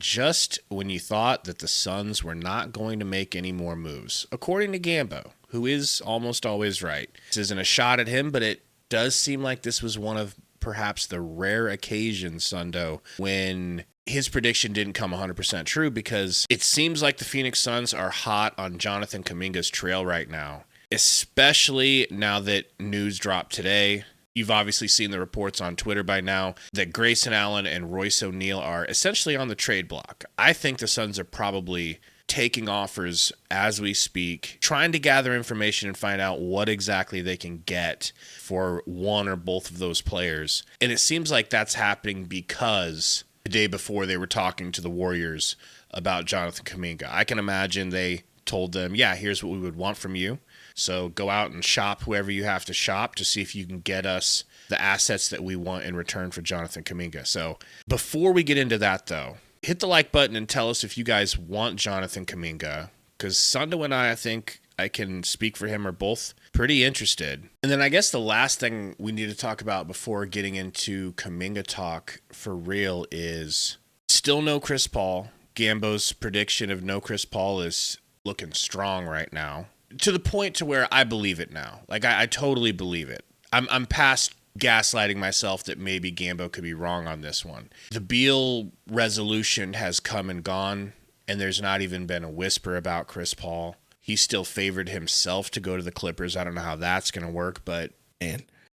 just when you thought that the Suns were not going to make any more moves, according to Gambo, who is almost always right. This isn't a shot at him, but it does seem like this was one of perhaps the rare occasions, Sundo, when his prediction didn't come 100% true, because it seems like the Phoenix Suns are hot on Jonathan Kaminga's trail right now, especially now that news dropped today. You've obviously seen the reports on Twitter by now that Grayson Allen and Royce O'Neal are essentially on the trade block. I think the Suns are probably taking offers as we speak, trying to gather information and find out what exactly they can get for one or both of those players. And it seems like that's happening because the day before they were talking to the Warriors about Jonathan Kaminga. I can imagine they told them, yeah, here's what we would want from you. So go out and shop whoever you have to shop to see if you can get us the assets that we want in return for Jonathan Kaminga. So before we get into that, though, hit the like button and tell us if you guys want Jonathan Kaminga, because Sundo and I think I can speak for him, are both pretty interested. And then I guess the last thing we need to talk about before getting into Kaminga talk for real is still no Chris Paul. Gambo's prediction of no Chris Paul is looking strong right now, to the point to where I believe it now. Like, I totally believe it. I'm past gaslighting myself that maybe Gambo could be wrong on this one. The Beal resolution has come and gone, and there's not even been a whisper about Chris Paul. He still favored himself to go to the Clippers. I don't know how that's going to work, but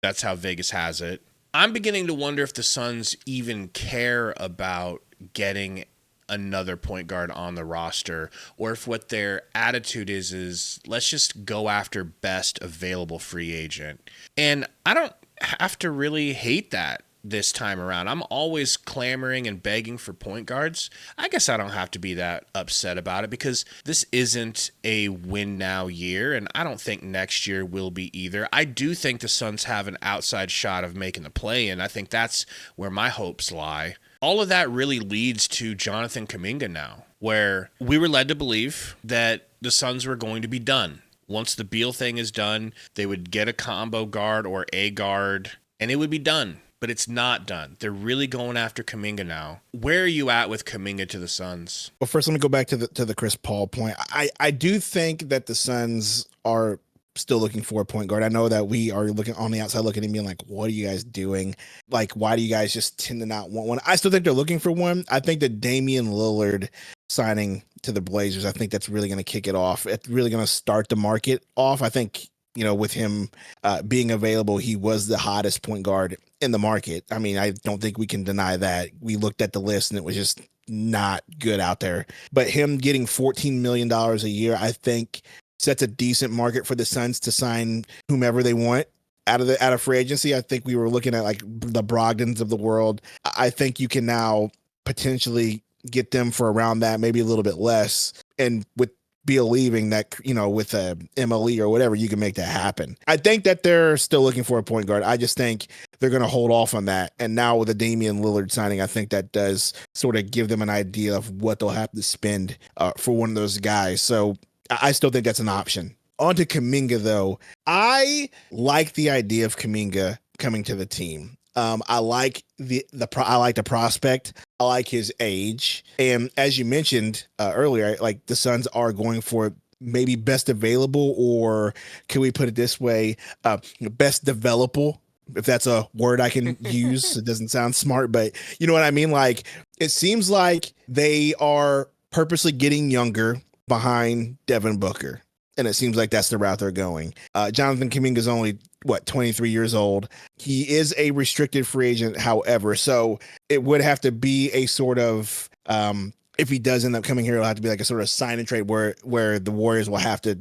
that's how Vegas has it. I'm beginning to wonder if the Suns even care about getting another point guard on the roster, or if what their attitude is let's just go after best available free agent. And I don't have to really hate that this time around. I'm always clamoring and begging for point guards. I guess I don't have to be that upset about it, because this isn't a win now year, and I don't think next year will be either. I do think the Suns have an outside shot of making the play, and I think that's where my hopes lie. All of that really leads to Jonathan Kaminga now, where we were led to believe that the Suns were going to be done. Once the Beal thing is done, they would get a combo guard or a guard, and it would be done. But it's not done. They're really going after Kaminga now. Where are you at with Kaminga to the Suns? Well, first, let me go back to the Chris Paul point. I do think that the Suns are still looking for a point guard. I know that we are looking on the outside, looking at me like, what are you guys doing? Like, why do you guys just tend to not want one? I still think they're looking for one. I think that Damian Lillard signing to the Blazers, I think that's really going to kick it off. It's really going to start the market off. I think, with him being available, he was the hottest point guard in the market. I mean, I don't think we can deny that. We looked at the list and it was just not good out there. But him getting $14 million a year, I think sets a decent market for the Suns to sign whomever they want out of free agency. I think we were looking at like the Brogdons of the world. I think you can now potentially get them for around that, maybe a little bit less. And with Beal leaving, that, with a MLE or whatever, you can make that happen. I think that they're still looking for a point guard. I just think they're going to hold off on that. And now with the Damian Lillard signing, I think that does sort of give them an idea of what they'll have to spend for one of those guys. So I still think that's an option. On to Kaminga, though. I like the idea of Kaminga coming to the team. I like I like the prospect. I like his age. And as you mentioned earlier, like the Suns are going for maybe best available, or can we put it this way, best developable, if that's a word I can use. It doesn't sound smart, but you know what I mean? Like, it seems like they are purposely getting younger behind Devin Booker. And it seems like that's the route they're going. Jonathan Kaminga is only, 23 years old. He is a restricted free agent, however. So it would have to be a sort of, if he does end up coming here, it'll have to be like a sort of sign and trade where the Warriors will have to,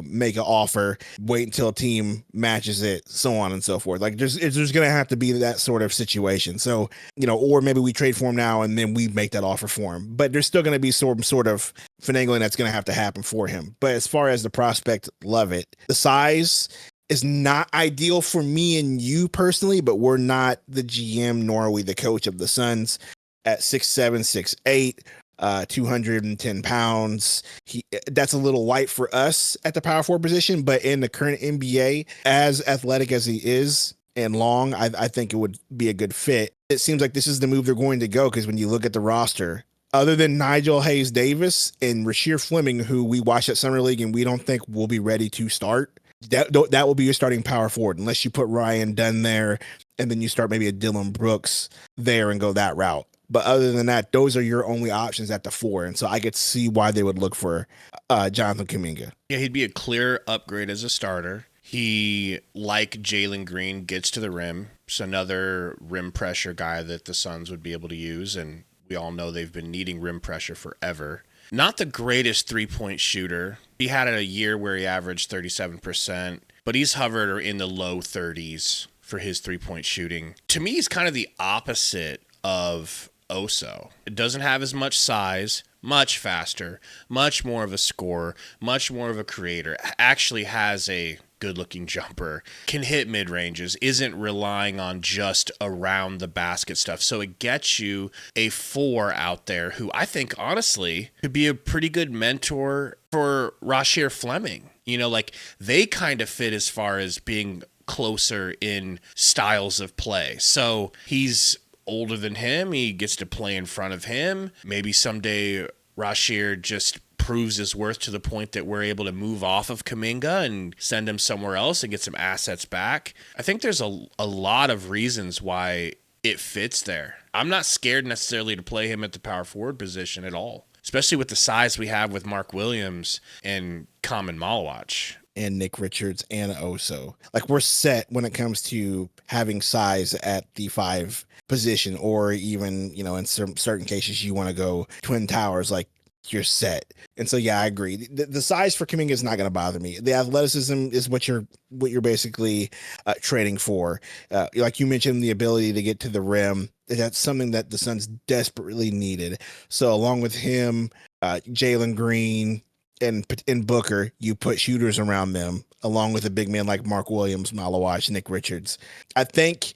make an offer, wait until a team matches it, so on and so forth. Like there's going to have to be that sort of situation. So, or maybe we trade for him now and then we make that offer for him. But there's still going to be some sort of finagling that's going to happen for him. But as far as the prospect, love it. The size is not ideal for me and you personally, but we're not the GM, nor are we the coach of the Suns. At 6'7", 6'8", 210 pounds. That's a little light for us at the power forward position, but in the current NBA, as athletic as he is and long, I think it would be a good fit. It seems like this is the move they're going to go, because when you look at the roster, other than Nigel Hayes Davis and Rasheer Fleming, who we watched at Summer League and we don't think will be ready to start, that will be your starting power forward, unless you put Ryan Dunn there and then you start maybe a Dylan Brooks there and go that route. But other than that, those are your only options at the 4. And so I could see why they would look for Jonathan Kaminga. Yeah, he'd be a clear upgrade as a starter. He, like Jalen Green, gets to the rim. It's another rim pressure guy that the Suns would be able to use, and we all know they've been needing rim pressure forever. Not the greatest three-point shooter. He had a year where he averaged 37%, but he's hovered in the low 30s for his three-point shooting. To me, he's kind of the opposite of Oso. It doesn't have as much size, much faster, much more of a scorer, much more of a creator. Actually has a good-looking jumper, can hit mid-ranges, isn't relying on just around the basket stuff. So it gets you a 4 out there who I think, honestly, could be a pretty good mentor for Rasheer Fleming. You know, like, they kind of fit as far as being closer in styles of play. So he's older than him. He gets to play in front of him. Maybe someday Rasheer just proves his worth to the point that we're able to move off of Kaminga and send him somewhere else and get some assets back. I think there's a lot of reasons why it fits there. I'm not scared necessarily to play him at the power forward position at all, especially with the size we have with Mark Williams and Kamin Malawach. And Nick Richards and Oso. Like, we're set when it comes to having size at the 5 position, or even, you know, in certain cases you want to go Twin Towers, like, you're set. And so, yeah, I agree. The size for Kaminga is not going to bother me. The athleticism is what you're basically trading for. Like you mentioned, the ability to get to the rim. That's something that the Suns desperately needed. So along with him, Jalen Green, and Booker, you put shooters around them, along with a big man like Mark Williams, Malawach, Nick Richards. I think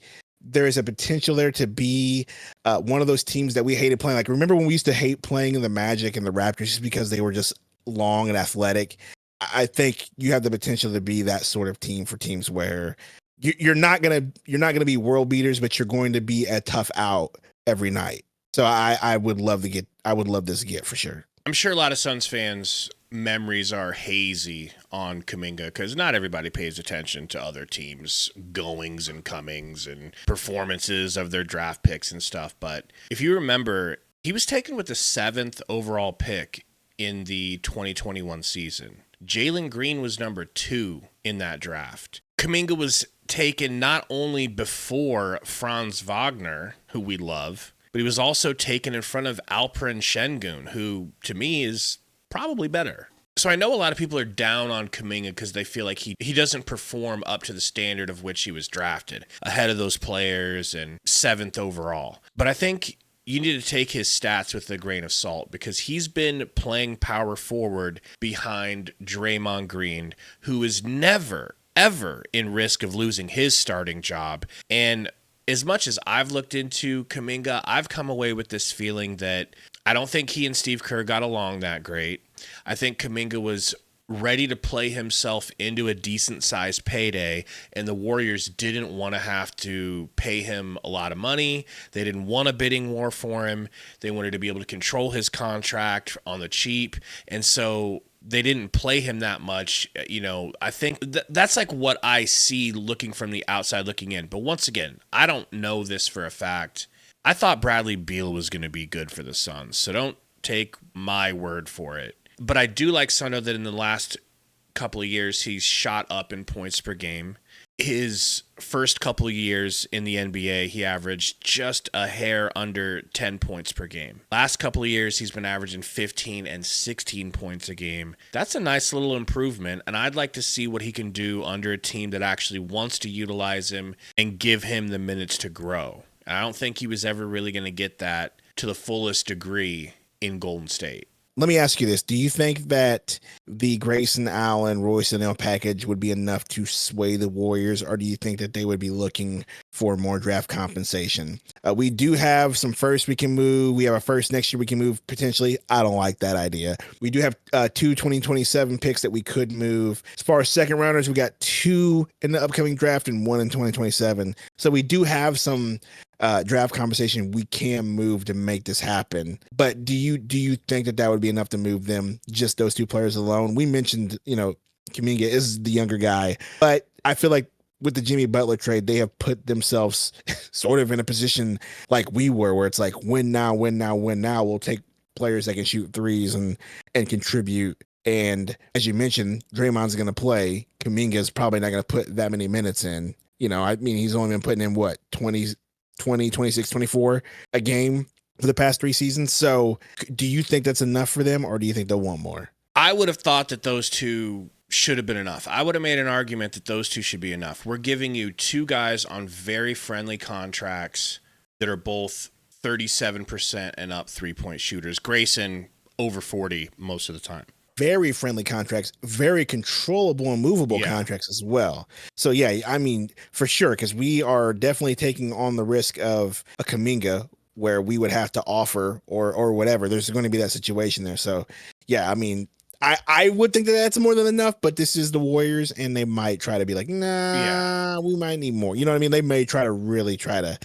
there is a potential there to be one of those teams that we hated playing. Like, remember when we used to hate playing the Magic and the Raptors just because they were just long and athletic? I think you have the potential to be that sort of team for teams where you're not gonna be world beaters, but you're going to be a tough out every night. So I would love this get for sure. I'm sure a lot of Suns fans' memories are hazy on Kaminga because not everybody pays attention to other teams' goings and comings and performances of their draft picks and stuff. But if you remember, he was taken with the 7th overall pick in the 2021 season. Jalen Green was number 2 in that draft. Kaminga was taken not only before Franz Wagner, who we love, but he was also taken in front of Alperen Şengün, who, to me, is probably better. So I know a lot of people are down on Kaminga because they feel like he doesn't perform up to the standard of which he was drafted, ahead of those players and 7th overall. But I think you need to take his stats with a grain of salt because he's been playing power forward behind Draymond Green, who is never, ever in risk of losing his starting job. And as much as I've looked into Kaminga, I've come away with this feeling that I don't think he and Steve Kerr got along that great. I think Kaminga was ready to play himself into a decent-sized payday, and the Warriors didn't want to have to pay him a lot of money. They didn't want a bidding war for him. They wanted to be able to control his contract on the cheap, and so they didn't play him that much. You know, I think that's like what I see looking from the outside looking in. But once again, I don't know this for a fact. I thought Bradley Beal was going to be good for the Suns, so don't take my word for it. But I do like Sundo that in the last couple of years, he's shot up in points per game. His first couple of years in the NBA, he averaged just a hair under 10 points per game. Last couple of years, he's been averaging 15 and 16 points a game. That's a nice little improvement, and I'd like to see what he can do under a team that actually wants to utilize him and give him the minutes to grow. I don't think he was ever really going to get that to the fullest degree in Golden State. Let me ask you this. Do you think that the Grayson Allen, Royce O'Neal package would be enough to sway the Warriors, or do you think that they would be looking for more draft compensation? We do have some firsts we can move. We have a first next year we can move potentially. I don't like that idea. We do have 2 2027 picks that we could move. As far as second rounders, we got 2 in the upcoming draft and 1 in 2027. So we do have some draft conversation we can move to make this happen. But do you think that would be enough to move them, just those two players alone? We mentioned, Kaminga is the younger guy, but I feel like with the Jimmy Butler trade, they have put themselves sort of in a position like we were, where it's like win now, win now, win now. We'll take players that can shoot threes and contribute. And as you mentioned, Draymond's going to play. Kaminga's probably not going to put that many minutes in. I mean, he's only been putting in what, 20, 26, 24 a game for the past 3 seasons. So do you think that's enough for them, or do you think they'll want more? I would have thought that those two should have been enough. I would have made an argument that those two should be enough. We're giving you two guys on very friendly contracts that are both 37% and up 3-point shooters. Grayson over 40 most of the time. Very friendly contracts, very controllable and movable contracts as well. So yeah, I mean, for sure, because we are definitely taking on the risk of a Kaminga where we would have to offer or whatever. There's going to be that situation there. So yeah, I mean, I would think that that's more than enough, but this is the Warriors, and they might try to be like, nah, we might need more. You know what I mean? They may really try to,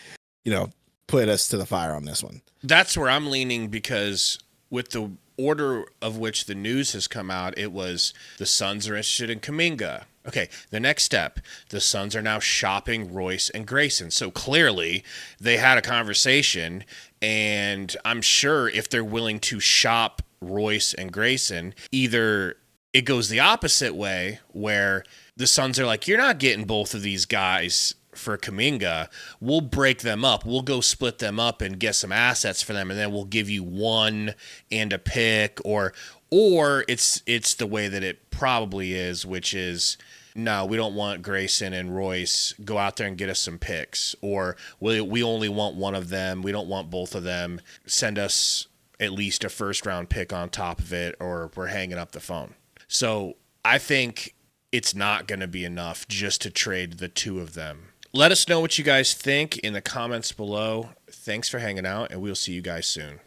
put us to the fire on this one. That's where I'm leaning, because with the order of which the news has come out, it was the Suns are interested in Kaminga. Okay, the next step, the Suns are now shopping Royce and Grayson. So clearly they had a conversation, and I'm sure if they're willing to shop Royce and Grayson, either it goes the opposite way where the Suns are like, you're not getting both of these guys for Kaminga. We'll break them up. We'll go split them up and get some assets for them, and then we'll give you one and a pick, or it's the way that it probably is, which is, no, we don't want Grayson and Royce. Go out there and get us some picks, or we only want one of them. We don't want both of them. Send us at least a first-round pick on top of it, or we're hanging up the phone. So I think it's not going to be enough just to trade the two of them. Let us know what you guys think in the comments below. Thanks for hanging out, and we'll see you guys soon.